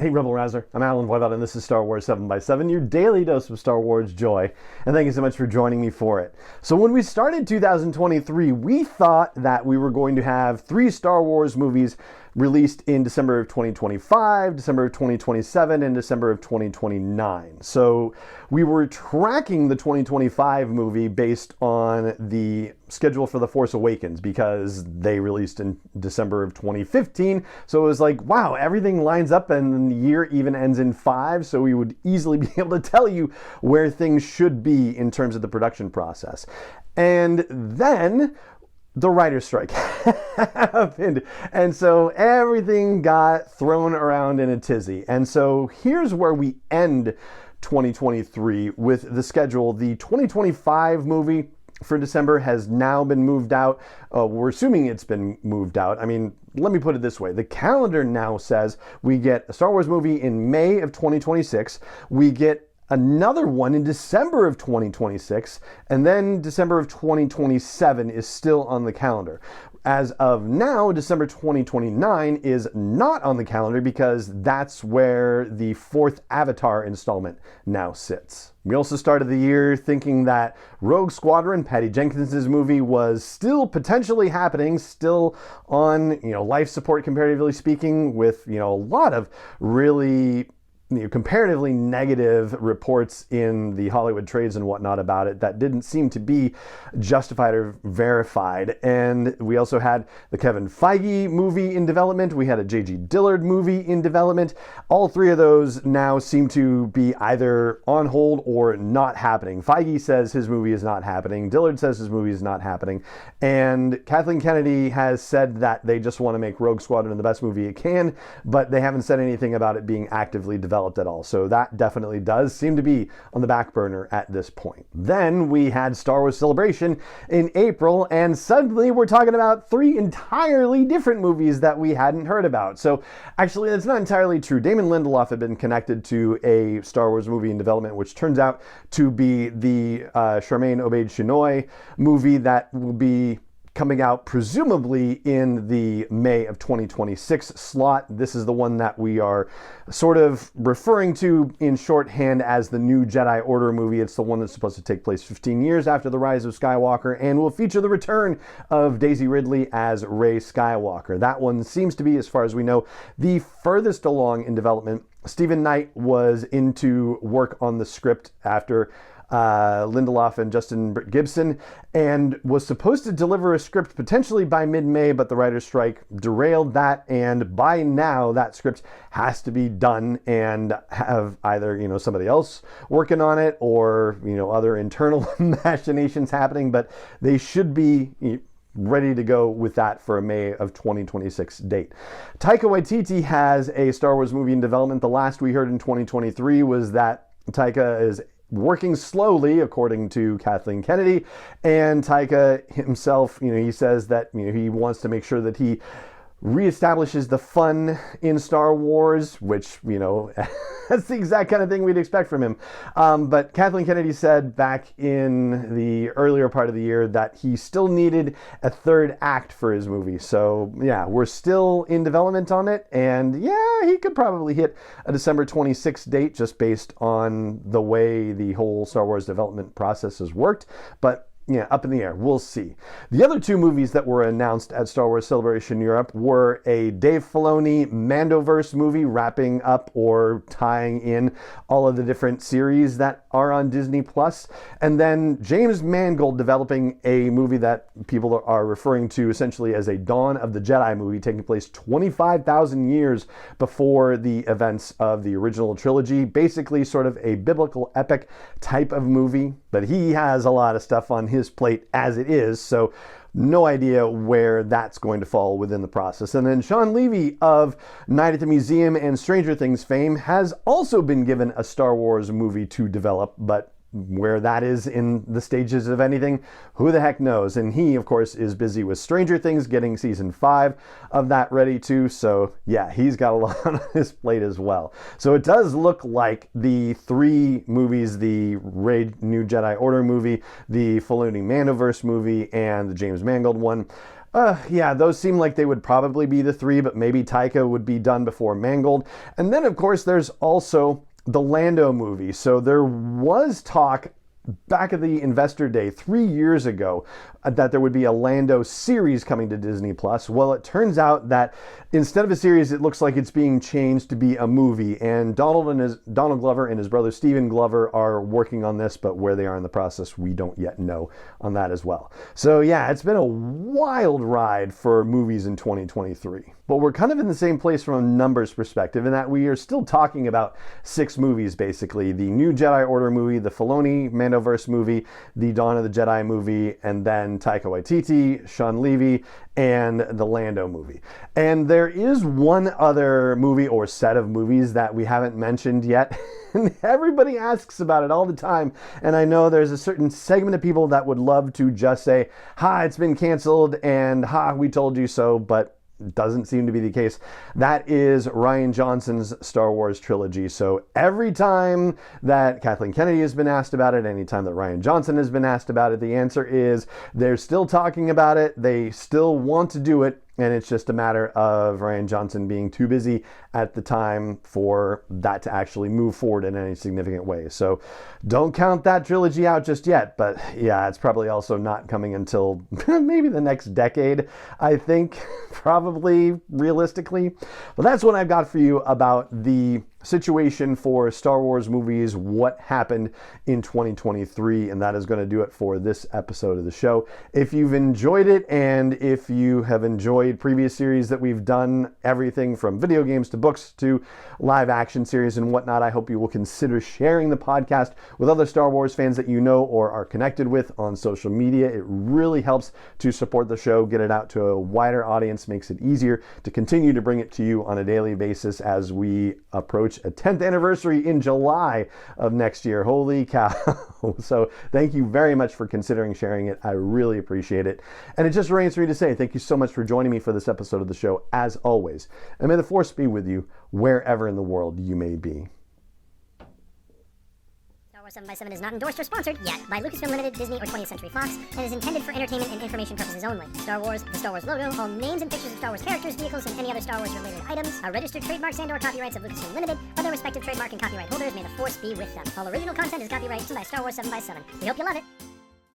Hey Rebel Rouser, I'm Alan Voivod and this is Star Wars 7x7, your daily dose of Star Wars joy, and thank you so much for joining me for it. So when we started 2023, we thought that we were going to have 3 Star Wars movies released in December of 2025, December of 2027, and December of 2029. So we were tracking the 2025 movie based on the schedule for The Force Awakens because they released in December of 2015. So it was like, wow, everything lines up and the year even ends in 5. So we would easily be able to tell you where things should be in terms of the production process. And then the writer's strike happened. And so everything got thrown around in a tizzy. And so here's where we end 2023 with the schedule. The 2025 movie for December has now been moved out. We're assuming it's been moved out. I mean, let me put it this way. The calendar now says we get a Star Wars movie in May of 2026. We get another one in December of 2026, and then December of 2027 is still on the calendar. As of now, December 2029 is not on the calendar because that's where the 4th Avatar installment now sits. We also started the year thinking that Rogue Squadron, Patty Jenkins' movie, was still potentially happening, still on, life support comparatively speaking, with, a lot of really comparatively negative reports in the Hollywood trades and whatnot about it that didn't seem to be justified or verified. And we also had the Kevin Feige movie in development. We had a J.G. Dillard movie in development. All 3 of those now seem to be either on hold or not happening. Feige says his movie is not happening. Dillard says his movie is not happening. And Kathleen Kennedy has said that they just want to make Rogue Squadron the best movie it can, but they haven't said anything about it being actively developed at all. So that definitely does seem to be on the back burner at this point. Then we had Star Wars Celebration in April, and suddenly we're talking about 3 entirely different movies that we hadn't heard about. So actually, that's not entirely true. Damon Lindelof had been connected to a Star Wars movie in development, which turns out to be the Charmaine Obaid-Chinoy movie that will be coming out presumably in the May of 2026 slot. This is the one that we are sort of referring to in shorthand as the new Jedi Order movie. It's the one that's supposed to take place 15 years after the rise of Skywalker and will feature the return of Daisy Ridley as Rey Skywalker. That one seems to be, as far as we know, the furthest along in development. Stephen Knight was into work on the script after Lindelof and Justin Gibson, and was supposed to deliver a script potentially by mid-May, but the writer's strike derailed that, and by now that script has to be done and have either somebody else working on it or other internal machinations happening, but they should be ready to go with that for a May of 2026 date. Taika Waititi has a Star Wars movie in development. The last we heard in 2023 was that Taika is working slowly, according to Kathleen Kennedy, and Taika himself, he says that he wants to make sure that he reestablishes the fun in Star Wars, which, that's the exact kind of thing we'd expect from him. But Kathleen Kennedy said back in the earlier part of the year that he still needed a 3rd act for his movie. So yeah, we're still in development on it. And yeah, he could probably hit a December 26th date just based on the way the whole Star Wars development process has worked. But up in the air. We'll see. The other 2 movies that were announced at Star Wars Celebration Europe were a Dave Filoni Mandoverse movie wrapping up or tying in all of the different series that are on Disney Plus, and then James Mangold developing a movie that people are referring to essentially as a Dawn of the Jedi movie taking place 25,000 years before the events of the original trilogy. Basically sort of a biblical epic type of movie, but he has a lot of stuff on his plate as it is, so no idea where that's going to fall within the process. And then Sean Levy of Night at the Museum and Stranger Things fame has also been given a Star Wars movie to develop, but where that is in the stages of anything, who the heck knows? And he, of course, is busy with Stranger Things, getting season 5 of that ready too. So yeah, he's got a lot on his plate as well. So it does look like the 3 movies, the Rey New Jedi Order movie, the Filoni Mandoverse movie, and the James Mangold one, Yeah, those seem like they would probably be the three, but maybe Taika would be done before Mangold. And then, of course, there's also the Lando movie. So there was talk back at the Investor Day 3 years ago that there would be a Lando series coming to Disney Plus. Well, it turns out that instead of a series, it looks like it's being changed to be a movie. And Donald Glover and his brother Stephen Glover are working on this, but where they are in the process, we don't yet know on that as well. So yeah, it's been a wild ride for movies in 2023. But we're kind of in the same place from a numbers perspective in that we are still talking about 6 movies, basically. The new Jedi Order movie, the Filoni Mandoverse movie, the Dawn of the Jedi movie, and then Taika Waititi, Sean Levy, and the Lando movie. And there is one other movie or set of movies that we haven't mentioned yet. And everybody asks about it all the time. And I know there's a certain segment of people that would love to just say, ha, it's been canceled, and ha, we told you so, but doesn't seem to be the case. That is Rian Johnson's Star Wars trilogy. So every time that Kathleen Kennedy has been asked about it, anytime that Rian Johnson has been asked about it, the answer is they're still talking about it. They still want to do it. And it's just a matter of Rian Johnson being too busy at the time for that to actually move forward in any significant way. So don't count that trilogy out just yet. But yeah, it's probably also not coming until maybe the next decade, I think, probably realistically. But that's what I've got for you about the situation for Star Wars movies, what happened in 2023, and that is going to do it for this episode of the show. If you've enjoyed it, and if you have enjoyed previous series that we've done, everything from video games to books to live action series and whatnot, I hope you will consider sharing the podcast with other Star Wars fans that you know or are connected with on social media. It really helps to support the show, get it out to a wider audience, makes it easier to continue to bring it to you on a daily basis as we approach a 10th anniversary in July of next year. Holy cow. So thank you very much for considering sharing it. I really appreciate it. And it just remains for me to say thank you so much for joining me for this episode of the show, as always. And may the Force be with you wherever in the world you may be. Star Wars 7x7 is not endorsed or sponsored yet by Lucasfilm Limited, Disney, or 20th Century Fox, and is intended for entertainment and information purposes only. Star Wars, the Star Wars logo, all names and pictures of Star Wars characters, vehicles, and any other Star Wars-related items are registered trademarks and/or copyrights of Lucasfilm Limited, or their respective trademark and copyright holders. May the Force be with them. All original content is copyrighted by Star Wars 7x7. We hope you love it.